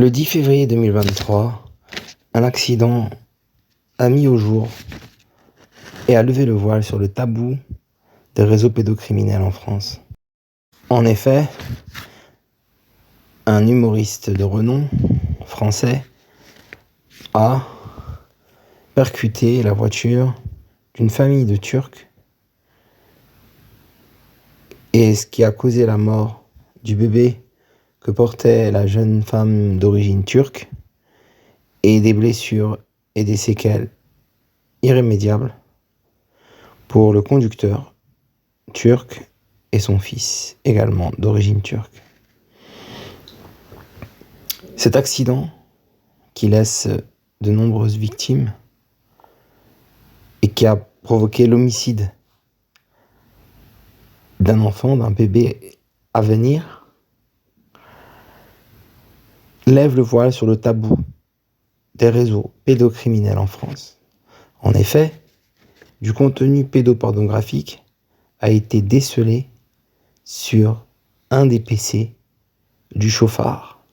Le 10 février 2023, un accident a mis au jour et a levé le voile sur le tabou des réseaux pédocriminels en France. En effet, un humoriste de renom français a percuté la voiture d'une famille de Turcs, et ce qui a causé la mort du bébé que portait la jeune femme d'origine turque et des blessures et des séquelles irrémédiables pour le conducteur turc et son fils, également d'origine turque. Cet accident, qui laisse de nombreuses victimes et qui a provoqué l'homicide d'un enfant, d'un bébé à venir, lève le voile sur le tabou des réseaux pédocriminels en France. En effet, du contenu pédopornographique a été décelé sur un des PC du chauffard.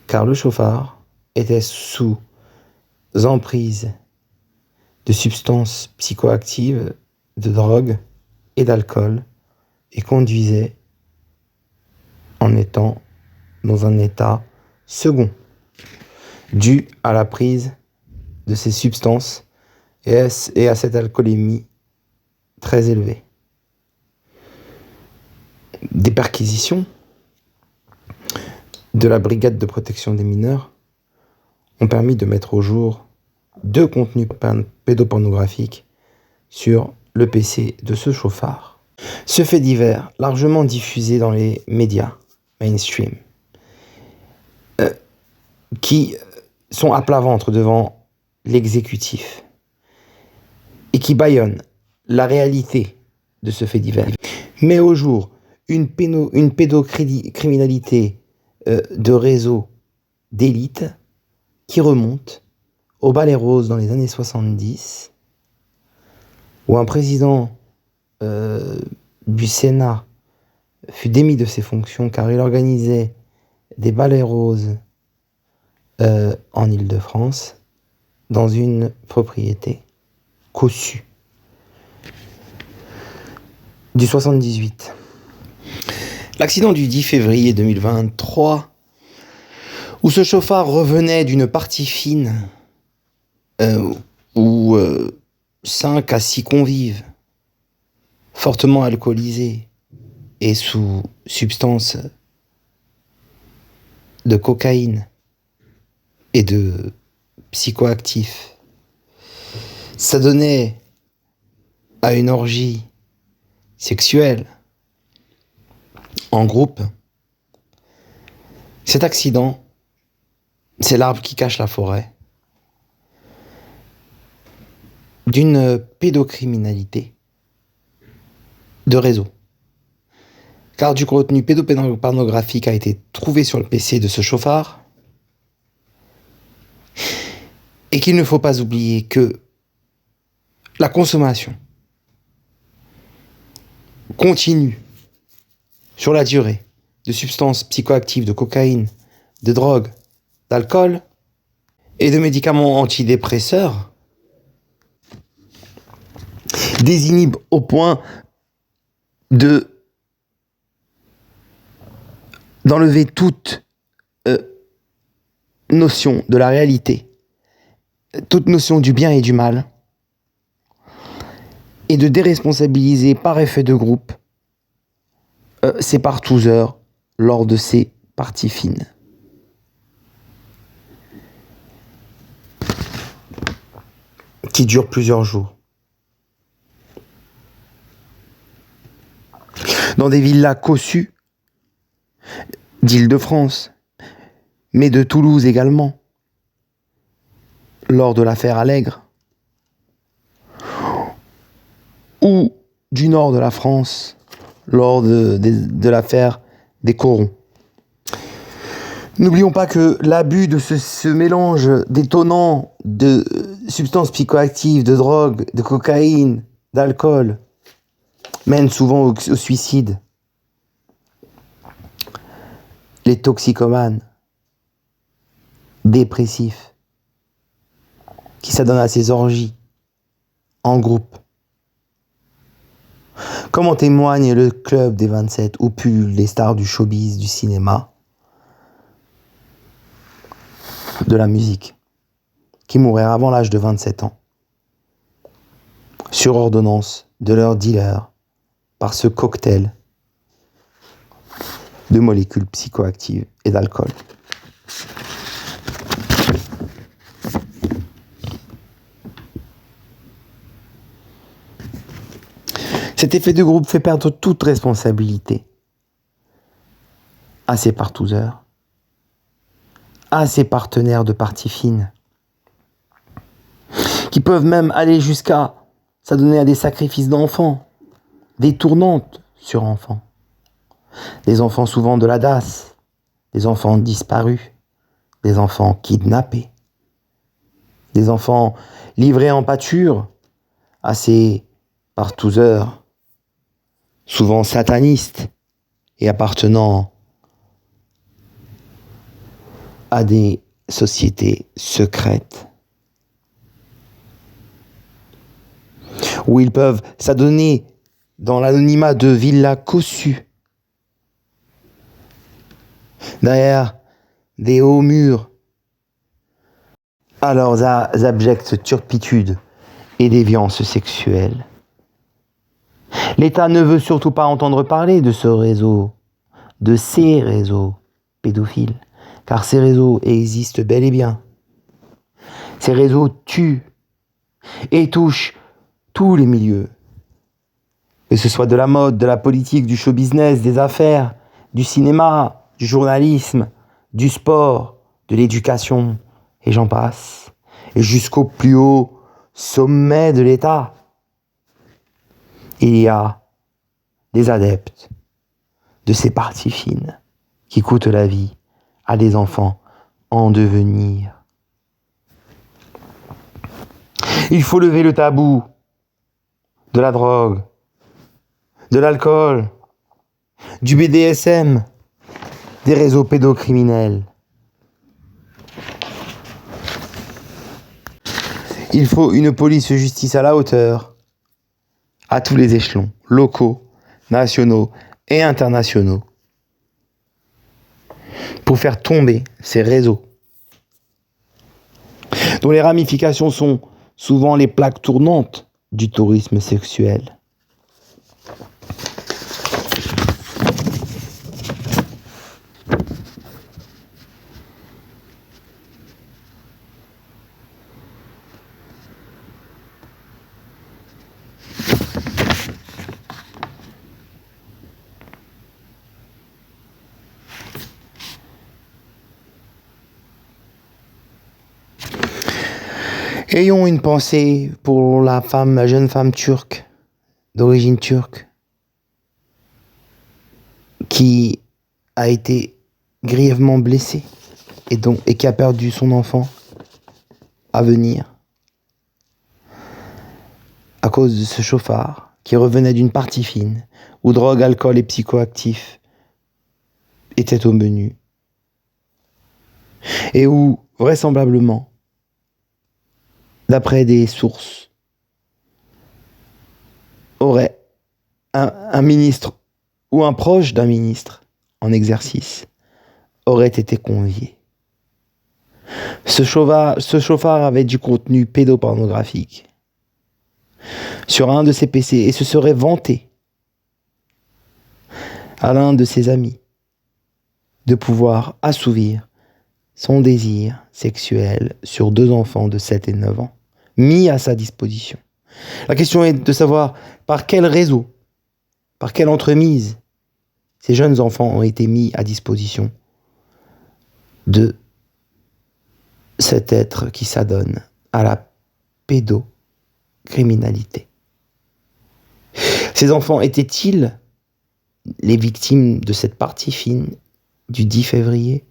Car le chauffard était sous emprise de substances psychoactives, de drogue et d'alcool, et conduisait en étant dans un état second, dû à la prise de ces substances et à cette alcoolémie très élevée. Des perquisitions de la brigade de protection des mineurs ont permis de mettre au jour 2 contenus pédopornographiques sur le PC de ce chauffard. Ce fait divers, largement diffusé dans les médias mainstream, qui sont à plat ventre devant l'exécutif et qui bâillonnent la réalité de ce fait divers, met au jour une pédocriminalité de réseau d'élite qui remonte au balai rose dans les années 70, où un président du Sénat fut démis de ses fonctions car il organisait des balais roses en Île-de-France dans une propriété cossue du 78. L'accident du 10 février 2023, où ce chauffard revenait d'une partie fine où 5 à 6 convives fortement alcoolisés et sous substances de cocaïne et de psychoactifs s'adonnaient à une orgie sexuelle en groupe. Cet accident, c'est l'arbre qui cache la forêt d'une pédocriminalité de réseau. Car du contenu pédopornographique a été trouvé sur le PC de ce chauffard, et qu'il ne faut pas oublier que la consommation continue sur la durée de substances psychoactives, de cocaïne, de drogue, d'alcool et de médicaments antidépresseurs désinhibe au point d'enlever toute notion de la réalité, toute notion du bien et du mal, et de déresponsabiliser par effet de groupe ces partouzeurs lors de ces parties fines. Qui durent plusieurs jours. Dans des villas cossues d'Île-de-France, mais de Toulouse également, lors de l'affaire Allègre, ou du nord de la France, lors de l'affaire des Corons. N'oublions pas que l'abus de ce mélange détonnant de substances psychoactives, de drogue, de cocaïne, d'alcool, mène souvent au suicide. Les toxicomanes dépressif, qui s'adonne à ses orgies en groupe. Comme en témoigne le club des 27 où pullulent les stars du showbiz, du cinéma, de la musique, qui moururent avant l'âge de 27 ans, sur ordonnance de leur dealer, par ce cocktail de molécules psychoactives et d'alcool. Cet effet de groupe fait perdre toute responsabilité à ses partouzeurs, à ses partenaires de partie fine, qui peuvent même aller jusqu'à s'adonner à des sacrifices d'enfants, des tournantes sur enfants, des enfants souvent de la DAS, des enfants disparus, des enfants kidnappés, des enfants livrés en pâture à ces partouzeurs, souvent satanistes et appartenant à des sociétés secrètes, où ils peuvent s'adonner dans l'anonymat de villas cossues, derrière des hauts murs, à leurs abjectes turpitudes et déviances sexuelles. L'État ne veut surtout pas entendre parler de ce réseau, de ces réseaux pédophiles, car ces réseaux existent bel et bien. Ces réseaux tuent et touchent tous les milieux, que ce soit de la mode, de la politique, du show business, des affaires, du cinéma, du journalisme, du sport, de l'éducation, et j'en passe, et jusqu'au plus haut sommet de l'État. Il y a des adeptes de ces parties fines qui coûtent la vie à des enfants en devenir. Il faut lever le tabou de la drogue, de l'alcool, du BDSM, des réseaux pédocriminels. Il faut une police-justice à la hauteur, à tous les échelons, locaux, nationaux et internationaux, pour faire tomber ces réseaux, dont les ramifications sont souvent les plaques tournantes du tourisme sexuel. Ayons une pensée pour la jeune femme turque, d'origine turque, qui a été grièvement blessée et qui a perdu son enfant à venir à cause de ce chauffard qui revenait d'une partie fine où drogue, alcool et psychoactifs étaient au menu et où, vraisemblablement, d'après des sources, aurait un ministre ou un proche d'un ministre en exercice aurait été convié. Ce chauffard avait du contenu pédopornographique sur un de ses PC et se serait vanté à l'un de ses amis de pouvoir assouvir son désir sexuel sur 2 enfants de 7 et 9 ans, mis à sa disposition. La question est de savoir par quel réseau, par quelle entremise ces jeunes enfants ont été mis à disposition de cet être qui s'adonne à la pédocriminalité. Ces enfants étaient-ils les victimes de cette partie fine du 10 février ?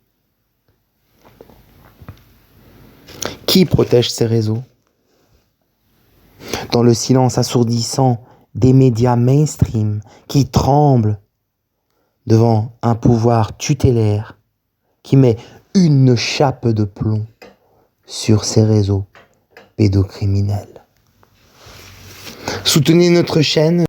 Qui protège ces réseaux ? Dans le silence assourdissant des médias mainstream qui tremblent devant un pouvoir tutélaire qui met une chape de plomb sur ces réseaux pédocriminels. Soutenez notre chaîne.